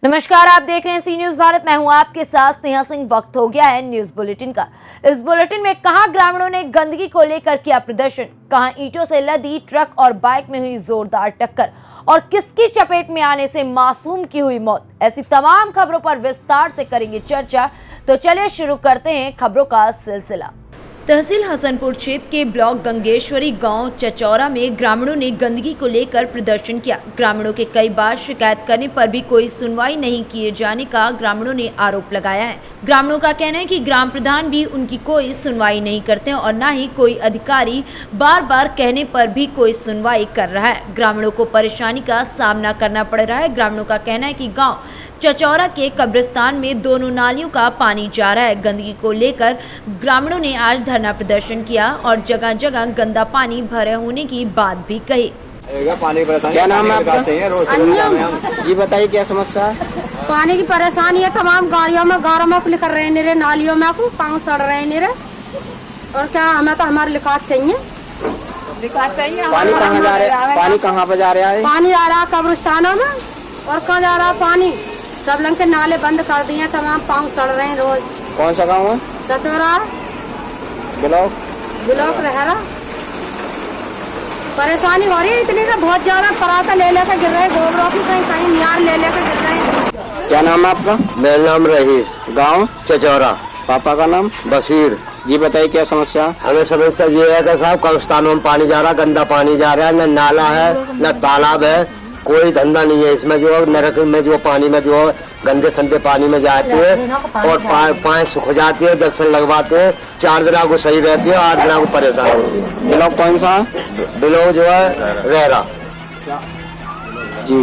नमस्कार, आप देख रहे हैं सी न्यूज भारत। मैं हूं आपके साथ स्नेहा सिंह। वक्त हो गया है न्यूज बुलेटिन का। इस बुलेटिन में कहां ग्रामीणों ने गंदगी को लेकर किया प्रदर्शन, कहां ईंटों से लदी ट्रक और बाइक में हुई जोरदार टक्कर और किसकी चपेट में आने से मासूम की हुई मौत, ऐसी तमाम खबरों पर विस्तार से करेंगे चर्चा। तो चलिए शुरू करते हैं खबरों का सिलसिला। तहसील हसनपुर क्षेत्र के ब्लॉक गंगेश्वरी गांव चचौरा में ग्रामीणों ने गंदगी को लेकर प्रदर्शन किया। ग्रामीणों के कई बार शिकायत करने पर भी कोई सुनवाई नहीं किए जाने का ग्रामीणों ने आरोप लगाया है। ग्रामीणों का कहना है कि ग्राम प्रधान भी उनकी कोई सुनवाई नहीं करते और न ही कोई अधिकारी बार बार कहने पर भी कोई सुनवाई कर रहा है। ग्रामीणों को परेशानी का सामना करना पड़ रहा है। ग्रामीणों का कहना है कि गाँव चचौरा के कब्रिस्तान में दोनों नालियों का पानी जा रहा है। गंदगी को लेकर ग्रामीणों ने आज धरना प्रदर्शन किया और जगह जगह गंदा पानी भरे होने की बात भी कही। क्या नाम है आपका? जी बताइए क्या समस्या है? पानी की परेशानी है। तमाम गाड़ियों में कुल कर रहे हैं, नालियों में पाँव सड़ रहे हैं। और क्या हमें तो हमारे लिकात चाहिए। पानी कहाँ जा रहा है? पानी कहाँ पे जा रहा है? पानी आ रहा है कब्रिस्तानों में। और कहाँ जा रहा है पानी? सब लोग के नाले बंद कर दिए, तमाम पाँव सड़ रहे हैं रोज। कौन सा गाँव है? चचौरा ब्लॉक रहरा। परेशानी हो रही है इतनी का बहुत ज्यादा। पराता ले लेकर गिर रहे, गोबरों की कहीं नियार ले लेकर गिर रहे हैं। क्या नाम है आपका? मेरा नाम रहीस, गाँव चचौरा। पापा का नाम? बशीर। जी बताइए क्या समस्या? हमें समस्या ये है कि साहब कब्रिस्तानों में पानी जा रहा, गंदा पानी जा रहा है, न नाला है न तालाब है, कोई धंधा नहीं है इसमें। जो नरक में जो पानी में जो गंदे संदे पानी में जाते हैं और पाए सूख जाते हैं, जंक्शन लगवाते हैं। 4 दिन को सही रहती है, 8 दिन को परेशान होती है। ब्लॉक कौन सा? ब्लॉक जो है रहरा। जी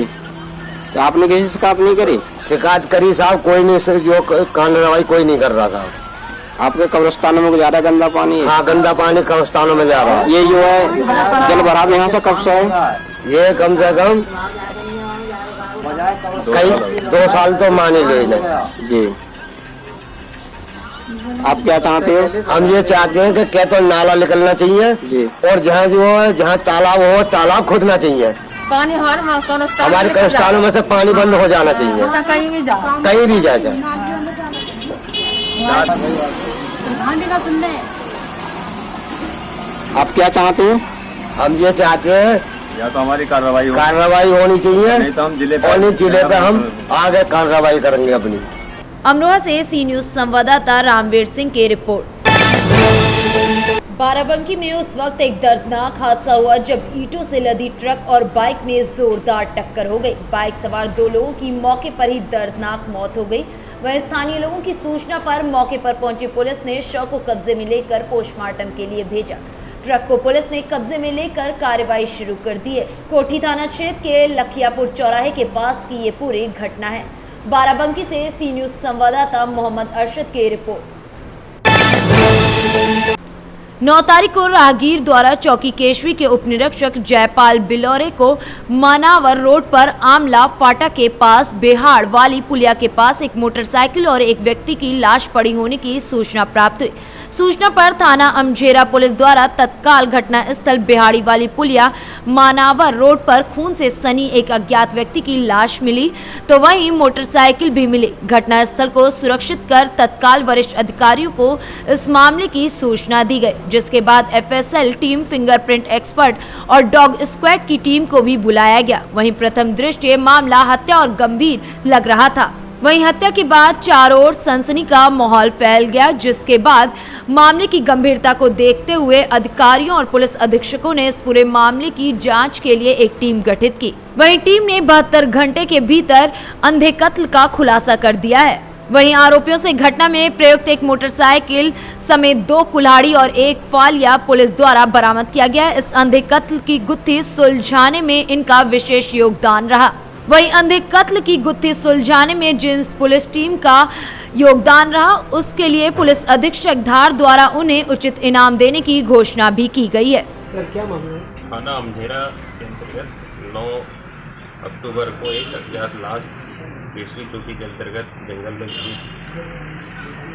तो आपने किसी से शिकायत नहीं करी? शिकायत करी साहब, कोई नहीं, जो कार्रवाई कोई नहीं कर रहा साहब। आपके कब्रिस्तानों में ज्यादा गंदा पानी है? हाँ, गंदा पानी कब्रिस्तानों में जा रहा है। ये जो है जल भराव यहाँ से कब से है? ये कम से कम कई 2 साल तो मान ही लो। जी आप क्या चाहते हो? हम ये चाहते हैं कि क्या तो नाला निकलना चाहिए जी, और जहाँ जो है जहाँ तालाब हो तालाब खोदना चाहिए। पानी हमारे कब्रिस्तानों में से पानी बंद हो जाना चाहिए, कहीं भी जाए। आप क्या चाहते हो? हम ये चाहते हैं या तो हमारी कार्रवाई होनी चाहिए, नहीं तो हम जिले पे हम आगे कार्रवाई करेंगे अपनी। अमरोहा से सी न्यूज संवाददाता रामवीर सिंह की रिपोर्ट। बाराबंकी में उस वक्त एक दर्दनाक हादसा हुआ जब ईंटों से लदी ट्रक और बाइक में जोरदार टक्कर हो गई। बाइक सवार 2 लोगों की मौके पर ही दर्दनाक मौत हो गई। वहीं स्थानीय लोगों की सूचना पर मौके पर पहुंची पुलिस ने शव को कब्जे में लेकर पोस्टमार्टम के लिए भेजा। ट्रक को पुलिस ने कब्जे में लेकर कार्रवाई शुरू कर दी है। कोठी थाना क्षेत्र के लखियापुर चौराहे के पास की ये पूरी घटना है। बाराबंकी से सी न्यूज संवाददाता मोहम्मद अरशद की रिपोर्ट। 9 तारीख को राहगीर द्वारा चौकी केशवी के उप निरीक्षक जयपाल बिलौरे को मानावर रोड पर आमला फाटा के पास बेहाड़ वाली पुलिया के पास एक मोटरसाइकिल और एक व्यक्ति की लाश पड़ी होने की सूचना प्राप्त हुई। सूचना पर थाना अमझेरा पुलिस द्वारा तत्काल घटना स्थल बिहाड़ी वाली पुलिया मानावर रोड पर खून से सनी एक अज्ञात व्यक्ति की लाश मिली तो वहीं मोटरसाइकिल भी मिली। घटना स्थल को सुरक्षित कर तत्काल वरिष्ठ अधिकारियों को इस मामले की सूचना दी गई, जिसके बाद FSL टीम, फिंगरप्रिंट एक्सपर्ट और डॉग स्क्वाड की टीम को भी बुलाया गया। वहीं प्रथम दृष्टया मामला हत्या और गंभीर लग रहा था। वहीं हत्या के बाद चारों ओर सनसनी का माहौल फैल गया, जिसके बाद मामले की गंभीरता को देखते हुए अधिकारियों और पुलिस अधीक्षकों ने इस पूरे मामले की जांच के लिए एक टीम गठित की। वहीं टीम ने 72 घंटे के भीतर अंधे कत्ल का खुलासा कर दिया है। वहीं आरोपियों से घटना में प्रयुक्त एक मोटरसाइकिल समेत 2 कुल्हाड़ी और 1 फालिया पुलिस द्वारा बरामद किया गया। इस अंधे कत्ल की गुत्थी सुलझाने में इनका विशेष योगदान रहा। वहीं अंधे कत्ल की गुत्थी सुलझाने में जिस पुलिस टीम का योगदान रहा उसके लिए पुलिस अधीक्षक धार द्वारा उन्हें उचित इनाम देने की घोषणा भी की गई है। सर क्या मामला है? थाना अमझेरा के अंतर्गत 9 अक्टूबर को एक अज्ञात लाश केशवी चौकी के अंतर्गत जंगल में मिली।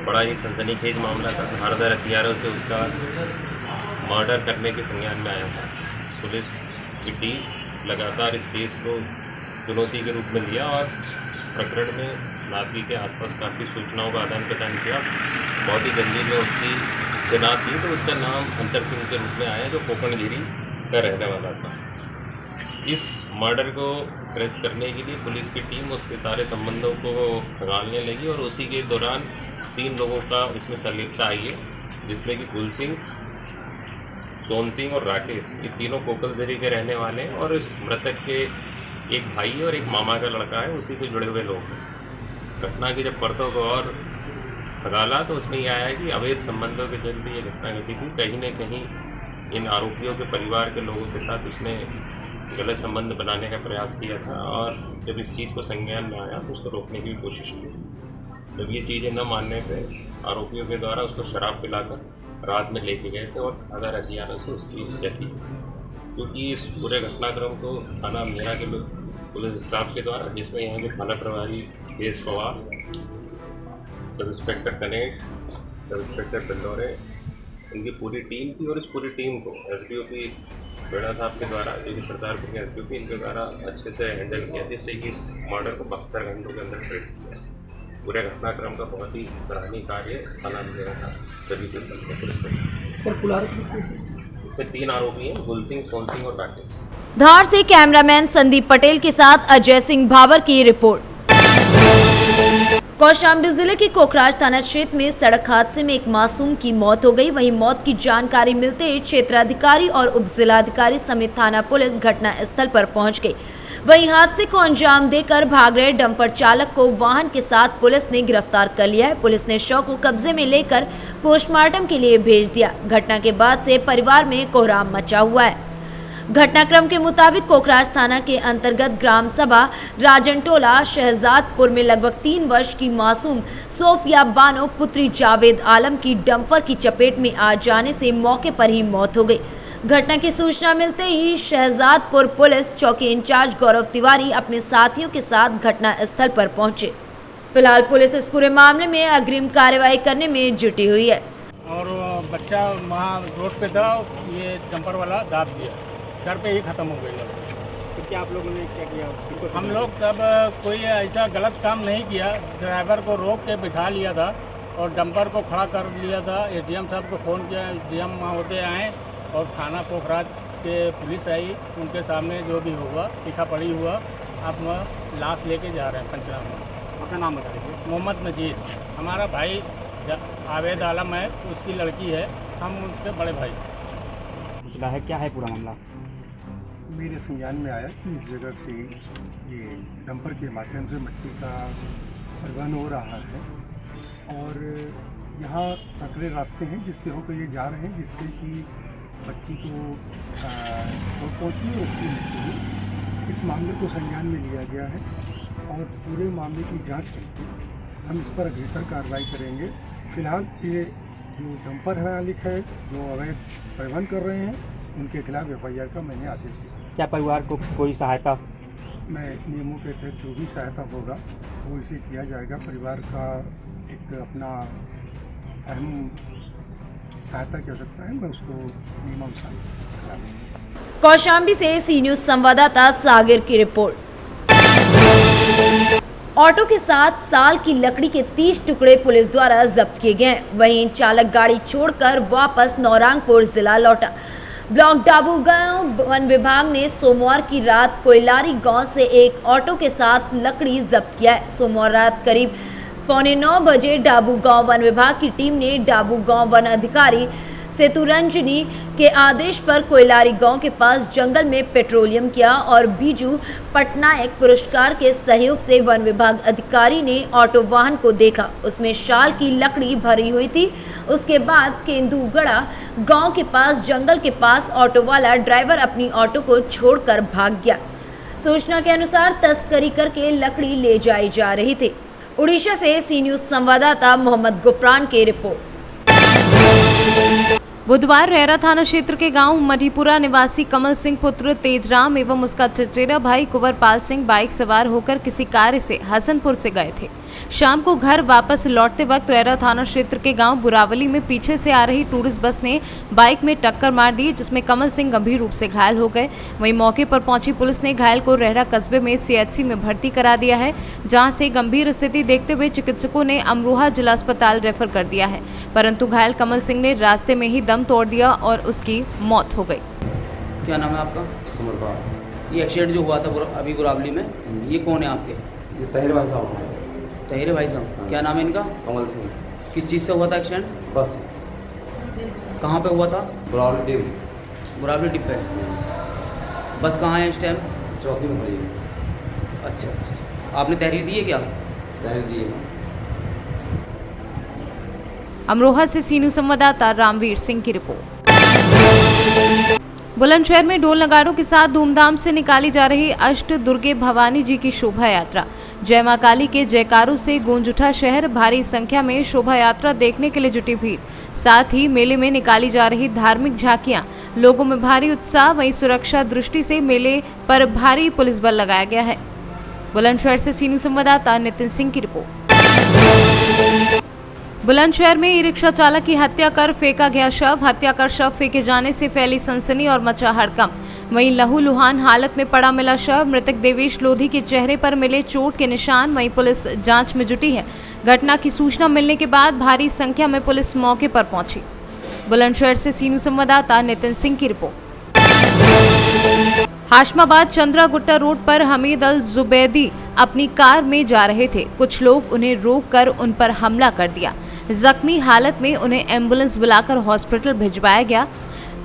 बड़ा ही सनसनीखेज मामला था। धारदार हथियारों से उसका मर्डर करने के संज्ञान में आया था। पुलिस की टीम लगातार इस केस को चुनौती के रूप में लिया और प्रकरण में स्नातकी के आसपास काफ़ी सूचनाओं का आदान प्रदान किया। बहुत ही जल्दी में उसकी शिनाख्त की तो उसका नाम अंतर सिंह के रूप में आया, जो कोकणगिरी का रहने वाला था। इस मर्डर को ट्रेस करने के लिए पुलिस की टीम उसके सारे संबंधों को खंगालने लगी और उसी के दौरान 3 लोगों का इसमें संलिप्तता आई है, जिसमें कि गुल सिंह, सोन सिंह और राकेश, ये तीनों कोकलझरी के रहने वाले हैं और इस मृतक के एक भाई और एक मामा का लड़का है, उसी से जुड़े हुए लोग हैं। घटना की जब परतों को और खंगाला तो उसमें यह आया कि अवैध संबंधों के चलते ये घटना घटी थी। कहीं न कहीं इन आरोपियों के परिवार के लोगों के साथ उसने गलत संबंध बनाने का प्रयास किया था और जब इस चीज़ को संज्ञान में आया तो उसको रोकने की भी कोशिश की। जब ये चीज़ें न मानने पे आरोपियों के द्वारा उसको शराब पिलाकर रात में लेके गए थे और आधा हथियारों से उसकी हत्या की। क्योंकि इस पूरे घटनाक्रम को थाना मेरा के पुलिस स्टाफ के द्वारा, जिसमें यहाँ के थाना प्रभारी case Pawar, sub inspector Ganesh, sub inspector Billore, उनकी पूरी टीम थी और इस पूरी टीम को एसडीओपी बेड़ा साहब के द्वारा, जो कि सरदारपुर के एसडीओपी, इनके द्वारा अच्छे से हैंडल किया, जिससे कि इस मर्डर को 72 घंटों के अंदर ट्रेस किया। पूरे घटनाक्रम का बहुत ही सराहनीय कार्य थाना मेरा था सभी के साथ पुलिस। इसमें 3 आरोपी हैं, गुल सिंह, सोन सिंह और राकेश। धार से कैमरामैन संदीप पटेल के साथ अजय सिंह भावर की रिपोर्ट। कौशाम्बी जिले के कोखराज थाना क्षेत्र में सड़क हादसे में एक मासूम की मौत हो गई। वहीं मौत की जानकारी मिलते ही क्षेत्राधिकारी और उप जिलाधिकारी समेत थाना पुलिस घटना स्थल पर पहुंच गई। वहीं हादसे को अंजाम देकर भाग रहे डंपर चालक को वाहन के साथ पुलिस ने गिरफ्तार कर लिया है। पुलिस ने शव को कब्जे में लेकर पोस्टमार्टम के लिए भेज दिया। घटना के बाद से परिवार में कोहराम मचा हुआ है। घटनाक्रम के मुताबिक कोखराज थाना के अंतर्गत ग्राम सभा राजनटोला शहजादपुर में लगभग 3 वर्ष की मासूम सोफिया बानो पुत्री जावेद आलम की डंपर की चपेट में आ जाने से मौके पर ही मौत हो गई। घटना की सूचना मिलते ही शहजादपुर पुलिस चौकी इंचार्ज गौरव तिवारी अपने साथियों के साथ घटना स्थल पर पहुंचे। फिलहाल पुलिस इस पूरे मामले में अग्रिम कार्यवाही करने में जुटी हुई है। और बच्चा वहाँ रोड पे था, ये डंपर वाला दाब दिया, घर पे ही खत्म हो गई। तो क्या आप लोगों ने क्या किया? हम लोग तब कोई ऐसा गलत काम नहीं किया, ड्राइवर को रोक के बिठा लिया था और डंपर को खड़ा कर लिया था। एसडीएम साहब को फ़ोन किया, एसडीएम वहाँ होते आए और थाना पोखराज के पुलिस आई, उनके सामने जो भी हुआ लिखा पढ़ी हुआ। अब लाश लेके जा रहे हैं पंचनामा। आपका नाम बता दीजिए। मोहम्मद मजीद, हमारा भाई आवेद आलम है, उसकी लड़की है, हम उसके बड़े भाई। मुझला है, क्या है पूरा मामला? मेरे संज्ञान में आया कि इस जगह से ये डंपर के माध्यम से मिट्टी का परिवहन हो रहा है और यहाँ संकरे रास्ते हैं जिससे होकर ये जा रहे हैं, जिससे कि बच्ची को चोट पहुँची और उसकी मृत्यु हुई। इस मामले को संज्ञान में लिया गया है और पूरे मामले की जांच करके हम इस पर अग्रेतर कार्रवाई करेंगे। फिलहाल ये जो डंपर मालिक है, जो अवैध परिवहन कर रहे हैं, उनके खिलाफ एफआईआर का मैंने आदेश दिया। क्या परिवार को कोई सहायता? मैं नियमों के तहत जो भी सहायता होगा वो इसे किया जाएगा। परिवार का एक अपना अहम सहायता की आवश्यकता है, मैं उसको नियमानुसार करूँगा। कौशाम्बी से सी न्यूज़ संवाददाता सागिर की रिपोर्ट। ऑटो के साथ साल की लकड़ी के 30 टुकड़े पुलिस द्वारा जब्त किए गए। वहीं चालक गाड़ी छोड़कर वापस नौरंगपुर जिला लौटा। ब्लॉक डाबू गांव वन विभाग ने सोमवार की रात कोयलारी गांव से एक ऑटो के साथ लकड़ी जब्त किया है। सोमवार रात करीब 8:45 बजे डाबू गांव वन विभाग की टीम ने डाबू गांव वन अधिकारी सेतुरंजनी के आदेश पर कोयलारी गांव के पास जंगल में पेट्रोलियम किया और बीजू पटनायक पुरस्कार के सहयोग से वन विभाग अधिकारी ने ऑटो वाहन को देखा। उसमें शाल की लकड़ी भरी हुई थी। उसके बाद केंदुगड़ा गांव के पास जंगल के पास ऑटो वाला ड्राइवर अपनी ऑटो को छोड़कर भाग गया। सूचना के अनुसार तस्करी करके लकड़ी ले जाई जा रही थी। उड़ीसा से सी न्यूज़ संवाददाता मोहम्मद गुफरान की रिपोर्ट। बुधवार रेरा थाना क्षेत्र के गांव मधीपुरा निवासी कमल सिंह पुत्र तेजराम एवं उसका चचेरा भाई कुंवरपाल सिंह बाइक सवार होकर किसी कार्य से हसनपुर से गए थे। शाम को घर वापस लौटते वक्त रेरा थाना क्षेत्र के गांव बुरावली में पीछे से आ रही टूरिस्ट बस ने बाइक में टक्कर मार दी, जिसमें कमल सिंह गंभीर रूप से घायल हो गए। वहीं मौके पर पहुंची पुलिस ने घायल को रेहरा कस्बे में CHC में भर्ती करा दिया है, जहां से गंभीर स्थिति देखते हुए चिकित्सकों ने अमरोहा जिला अस्पताल रेफर कर दिया है, परंतु घायल कमल सिंह ने रास्ते में ही दम तोड़ दिया और उसकी मौत हो गई। क्या नाम है आपका? ये एक्सीडेंट जो हुआ था अभी बुरावली में, ये कौन है आपके? ये तहिर भाई साहब। तहिर भाई साहब, क्या नाम है इनका? कमल सिंह। किस चीज़ से हुआ था एक्सीडेंट? बस। कहाँ पे हुआ था? बुरावली डिप। बुरावली डिप पे। बस कहाँ है इस टाइम? चौकी में खड़ी है। अच्छा अच्छा, आपने तहरीर दी है क्या? तहरीर दी है। अमरोहा से सीनू संवाददाता रामवीर सिंह की रिपोर्ट। बुलंदशहर में ढोल नगाड़ों के साथ धूमधाम से निकाली जा रही अष्ट दुर्गे भवानी जी की शोभा यात्रा। जय मां काली के जयकारों से गूंज उठा शहर। भारी संख्या में शोभा यात्रा देखने के लिए जुटी भीड़, साथ ही मेले में निकाली जा रही धार्मिक झांकियां, लोगों में भारी उत्साह। वहीं सुरक्षा दृष्टि से मेले पर भारी पुलिस बल लगाया गया है। बुलंदशहर से सीनू संवाददाता नितिन सिंह की रिपोर्ट। बुलंदशहर में ई रिक्शा चालक की हत्या कर फेंका गया शव। हत्या कर शव फेंके जाने से फैली सनसनी और मचा हड़कंप। वहीं लहूलुहान हालत में पड़ा मिला शव। मृतक देवेश लोधी के चेहरे पर मिले चोट के निशान। वहीं पुलिस जांच में जुटी है। घटना की सूचना मिलने के बाद भारी संख्या में पुलिस मौके पर पहुंची। बुलंदशहर से सीनू संवाददाता नितिन सिंह की रिपोर्ट। हाशमाबाद चंद्रागुट्टा रोड पर हमीद अल जुबैदी अपनी कार में जा रहे थे। कुछ लोग उन्हें रोककर उन पर हमला कर दिया। जख्मी हालत में उन्हें एम्बुलेंस बुलाकर हॉस्पिटल भिजवाया गया।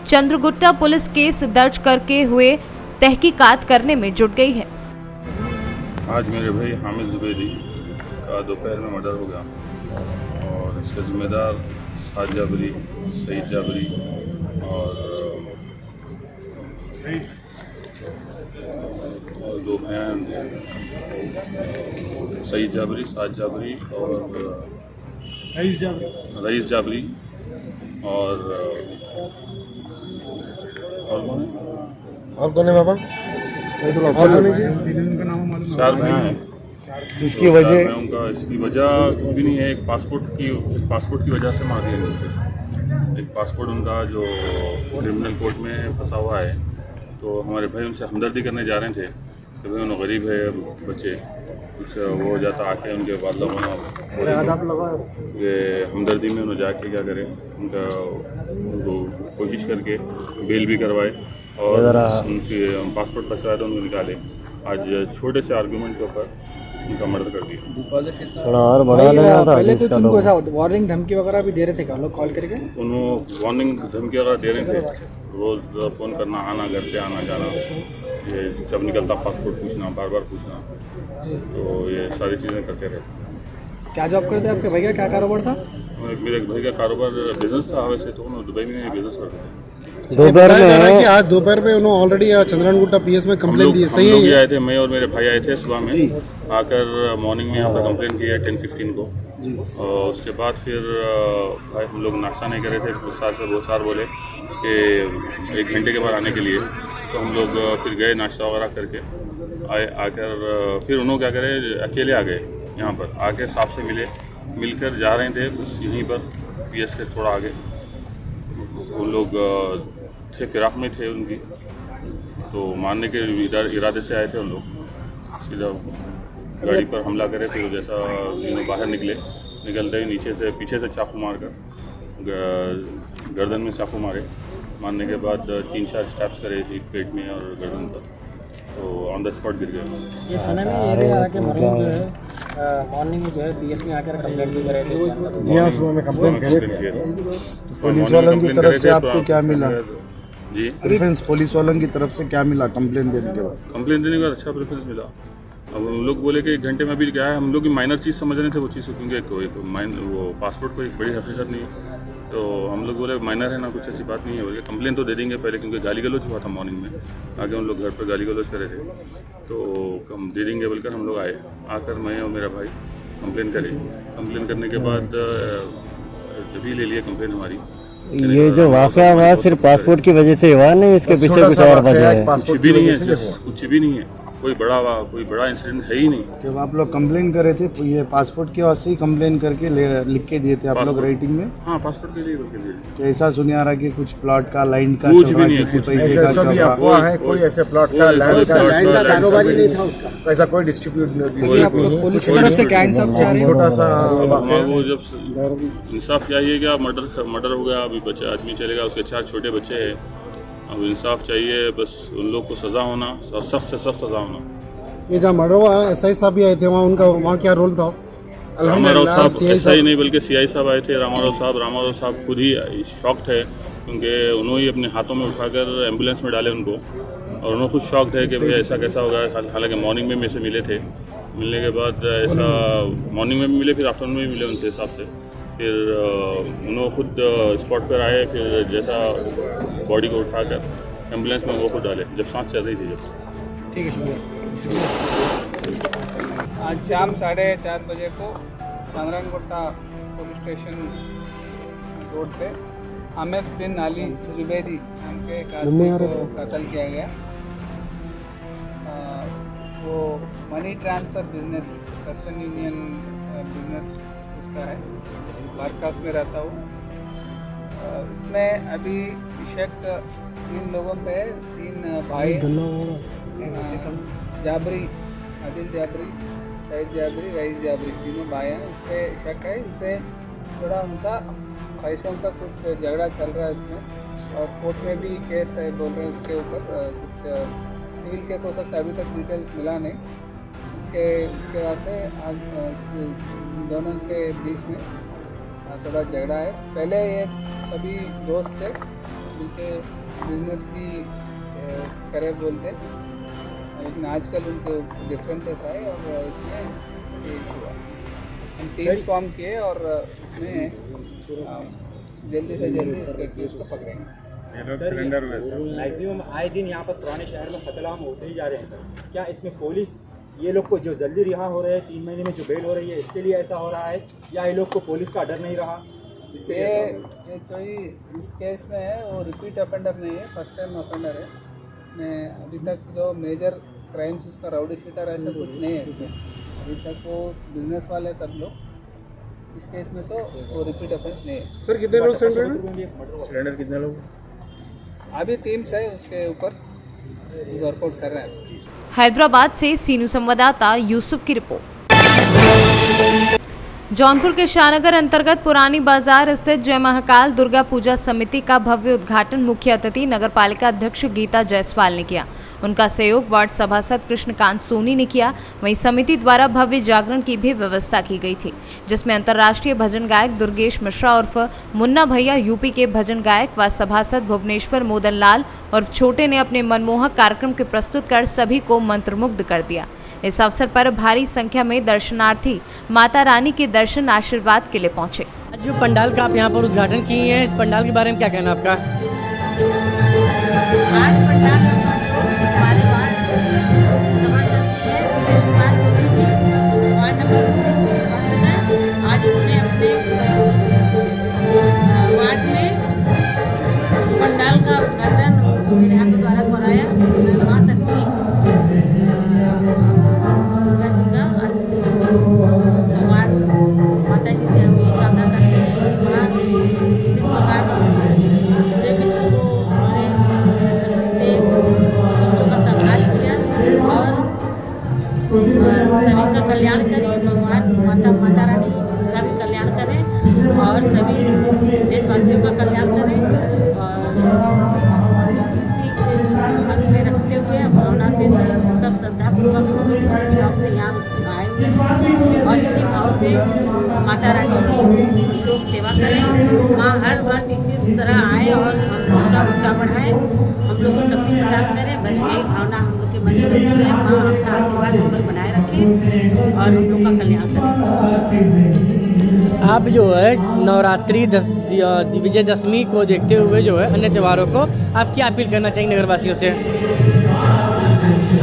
चंद्रगुट्टा पुलिस केस दर्ज करके हुए तहकीकात करने में जुट गई है। आज मेरे भाई हामिद जुबैदी का दोपहर में मर्डर हो गया और इसका जिम्मेदार साद जाबरी, सईद जाबरी और दो भैया हैं, सईद जाबरी, साद जाबरी और रईस जाबरी और कौन है बाबा? चार भैया हैं। इसकी वजह? इसकी वजह भी नहीं है। एक पासपोर्ट की वजह से मार दिया उनको। एक पासपोर्ट उनका जो क्रिमिनल कोर्ट में फंसा हुआ है, तो हमारे भाई उनसे हमदर्दी करने जा रहे थे कि भाई उन्हें गरीब है बच्चे, कुछ वो हो जाता आके उनके वादा ये हमदर्दी में उन्हें जाके क्या करें, उनको कोशिश करके बेल भी करवाए और उनसे पासपोर्ट फंसवाए तो उनको निकाले। आज छोटे से आर्गूमेंट के ऊपर उनका मर्डर कर दिया। थोड़ा और बढ़ा लेना था। पहले कुछ उनको ऐसा वार्निंग धमकी वगैरह भी दे रहे थे क्या लोग कॉल करके? उन्होंने वार्निंग धमकी वगैरह दे रहे थे, रोज़ फ़ोन करना, आना घर पे आना जाना, ये जब निकलता पासपोर्ट पूछना, बार बार पूछना, तो ये सारी चीज़ें करते रहे। क्या जॉब करते आपके भाई का? क्या कारोबार था? मेरे भाई का कारोबार बिजनेस था वैसे, तो उन्होंने दुबई में बिजनेस करते थे। दोपहर में कि आज दोपहर में उन्होंने ऑलरेडी चंद्रागुट्टा PS में कंप्लेंट दी है, सही है? हम लोग आए थे, मैं और मेरे भाई आए थे सुबह में, आकर मॉर्निंग में यहाँ पर कंप्लेंट किया 10:15 को। और उसके बाद फिर भाई हम लोग नाश्ता नहीं करे थे, सार बोले कि 1 घंटे के बाद आने के लिए, तो हम लोग फिर गए नाश्ता वगैरह करके आए। आकर फिर उन्होंने क्या करे, अकेले आ गए यहाँ पर, आके साहब से मिलकर जा रहे थे कुछ यहीं पर PS के थोड़ा आगे। वो लोग थे फिराक में थे उनकी, तो मारने के इरादे से आए थे उन लोग। सीधा गाड़ी पर हमला करे, फिर जैसा बाहर निकलते ही पीछे से चाकू मारकर गर्दन में चाकू मारने के बाद 3-4 स्टैप्स करे थी पेट में और गर्दन पर, तो ऑन द स्पॉट गिर गए। ये सुना में ये भी आ कि मरहूम जो है मॉर्निंग में जो है PS में आकर कंप्लेंट भी करे थे। जी हाँ, सुबह में कंप्लेंट करे थे। पुलिस वालों की तरफ से आपको क्या मिला जी? प्रेफरेंस पुलिस वालों की तरफ से क्या मिला कंप्लेंट देने के बाद? कंप्लेंट देने के बाद अच्छा प्रेफरेंस मिला। अब हम लोग बोले कि 1 घंटे में भी क्या है, हम लोग की माइनर चीज़ समझ रहे थे वो चीज़, क्योंकि वो पासपोर्ट को एक बड़ी हकीकत नहीं है, तो हम लोग बोले माइनर है ना, कुछ ऐसी बात नहीं है। बोले कंप्लेंट तो दे देंगे पहले, क्योंकि गाली गलौज हुआ था मॉर्निंग में, आगे उन लोग घर पर गाली गलौज करे थे, तो हम दे देंगे बोलकर हम लोग आए। आकर मैं और मेरा भाई कंप्लेन करे। कंप्लेन करने के बाद जब ही ले लिए कंप्लेन हमारी। ये जो वाक़या हुआ सिर्फ पासपोर्ट की वजह से हुआ नहीं, इसके पीछे कुछ और वजह है? कुछ भी नहीं है, कुछ भी नहीं है। कोई बड़ा इंसिडेंट है ही नहीं। जब आप लोग कंप्लेन कर रहे थे ये पासपोर्ट के वास्ते ही कंप्लेन करके लिख के दिए थे आप लोग राइटिंग में? हाँ, पासपोर्ट के लिए तो ऐसा सुने आ रहा कि कुछ प्लॉट का लाइन का कुछ भी नहीं है, कुछ पैसे का सब अफवाह है, कोई ऐसे प्लॉट का लैंड का कारोबार ही नहीं था उसका, ऐसा कोई डिस्ट्रीब्यूट पुलिस की तरफ से क्या इंसाफ चाह रहे हैं? छोटा सा वो जब इंसाफ चाहिए क्या, मर्डर हो गया, अभी बच्चा आदमी चलेगा, उसके 4 छोटे बच्चे हैं, अब इंसाफ चाहिए, बस उन लोग को सज़ा होना, सख्त से सख्त सज़ा होना। ये जहाँ मर्डर हुआ SI साहब भी आए थे वहाँ क्या रोल था? रामाराव साहब SI नहीं बल्कि CI साहब आए थे। रामाराव साहब खुद ही शॉक्ड है क्योंकि उन्होंने ही अपने हाथों में उठाकर एम्बुलेंस में डाले उनको, और उन्होंने खुद शॉक्ड है कि भाई ऐसा कैसा होगा। हालांकि मॉर्निंग में मेरे से मिले थे, मिलने के बाद ऐसा मॉर्निंग में भी मिले, फिर आफ्टरनून में भी मिले उनसे हिसाब से, फिर उन्होंने खुद स्पॉट पर आए, फिर जैसा बॉडी को उठाकर एम्बुलेंस में वो खुद डाले जब सांस चल रही थी जब। ठीक है, शुक्रिया। आज शाम 4:30 बजे को चंद्रनगुट्टा पुलिस स्टेशन रोड पे हामिद बिन अली जुबैदी नाम के एक आदमी को कत्ल किया गया। वो money transfer business, western union business उसका है, बारकास में रहता हूँ। इसमें अभी शक 3 लोगों पे, 3 भाई जाबरी, आदिल जाबरी, सईद जाबरी, रईस जाबरी, तीनों भाई हैं। उस पर शक है, उनसे थोड़ा उनका पैसों का कुछ झगड़ा चल रहा है उसमें, और कोर्ट में भी केस है बोल रहे हैं उसके ऊपर, कुछ सिविल केस हो सकता है, अभी तक डिटेल्स मिला नहीं। उसके बाद से आज दोनों के बीच में थोड़ा झगड़ा है। पहले ये सभी दोस्त थे, जिनके बिजनेस की करे बोलते, लेकिन आजकल उनके डिफरेंसेस आए और इसमें ये हुआ। हम टीम फॉर्म किए और उसमें जल्दी से जल्दी उसके केस को पकड़ेंगे। मैक्सिमम आए दिन यहाँ पर पुराने शहर में कत्लेआम होते ही जा रहे हैं सर, क्या इसमें पुलिस ये लोग को जो जल्दी रिहा हो रहे हैं 3 महीने में जो बेल हो रही है, इसके लिए ऐसा हो रहा है, या ये लोग को पुलिस का डर नहीं रहा इसके लिए? ये जो इस केस में है वो रिपीट ऑफेंडर नहीं है, फर्स्ट टाइम ऑफेंडर है। इसमें अभी तक जो मेजर क्राइम्स उसका राउडी शीटर ऐसा कुछ नहीं है इसमें, अभी तक वो बिजनेस वाले सब लोग। इस केस में तो वो रिपीट ऑफेंस नहीं है। सर कितने लोग सिलेंडर कितने लोग? अभी टीम्स है उसके ऊपर वर्कआउट कर रहे हैं। हैदराबाद से सीनू संवाददाता यूसुफ की रिपोर्ट। जौनपुर के शाहनगर अंतर्गत पुरानी बाजार स्थित जय महाकाल दुर्गा पूजा समिति का भव्य उद्घाटन मुख्य अतिथि नगरपालिका अध्यक्ष गीता जायसवाल ने किया। उनका सहयोग वार्ड सभासद कृष्णकांत सोनी ने किया। वहीं समिति द्वारा भव्य जागरण की भी व्यवस्था की गई थी, जिसमें अंतर्राष्ट्रीय भजन गायक दुर्गेश मिश्रा उर्फ मुन्ना भैया, यूपी के भजन गायक व सभासद भुवनेश्वर मोदन लाल और छोटे ने अपने मनमोहक कार्यक्रम के प्रस्तुत कर सभी को मंत्रमुग्ध कर दिया। इस अवसर पर भारी संख्या में दर्शनार्थी माता रानी के दर्शन आशीर्वाद के लिए पहुंचे। जो पंडाल का आप यहाँ पर उद्घाटन किए हैं, इस पंडाल के बारे में क्या कहना आपका? आज पंडाल हमारे वार्ड सभासद जी है कृष्णकांत सोनी जी, वार्ड नंबर 19 में सभासद है। आज उन्होंने अपने वार्ड में पंडाल का उद्घाटन मेरे हाथों द्वारा कराया। मैं मां शक्ति दुर्गा जी का आज भगवान माता जी से हम यही कामना करते हैं कि माँ जिस प्रकार पूरे विश्व को उन्होंने शक्ति से दुष्टों का संहार किया और सभी का कल्याण करे। भगवान माता रानी का भी कल्याण करें और सभी देशवासियों का कल्याण करें। और इसी मन में रखते हुए भावना से सब श्रद्धापूर्वक भक्ति भाव से यहाँ आए हुए हैं और इसी भाव से माता रानी की लोग सेवा करें। माँ हर वर्ष इसी तरह आए और हम लोग का उत्साह बढ़ाए, हम लोग को शक्ति प्रदान करें। बस यही भावना हम लोग के मन में रहती है। माँ अपना आशीर्वाद हम पर बनाए रखें और हम लोग का कल्याण करें। आप जो है नवरात्रि विजयदशमी को देखते हुए जो है अन्य त्योहारों को आप क्या अपील करना चाहेंगे नगरवासियों से? हम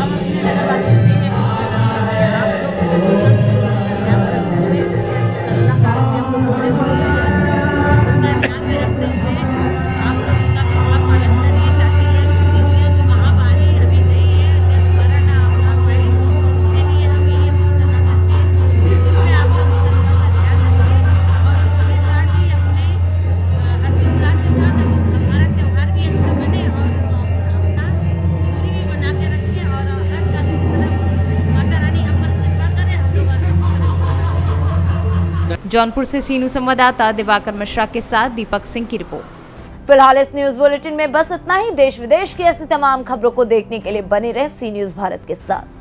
अपने नगरवासियों से ये आप लोग सोशल डिस्टेंसिंग का ध्यान करते हुए, जैसे कोरोना काल से हम लोग जुड़े हुए हैं, उसका ध्यान में रखते हुए आप लोग इसका कड़वा पालन करिए ताकि ये जो महामारी अभी गई है या दोबारा ना आ पाए। जौनपुर से सी न्यूज़ संवाददाता दिवाकर मिश्रा के साथ दीपक सिंह की रिपोर्ट। फिलहाल इस न्यूज बुलेटिन में बस इतना ही। देश विदेश की ऐसी तमाम खबरों को देखने के लिए बने रहे सी न्यूज भारत के साथ।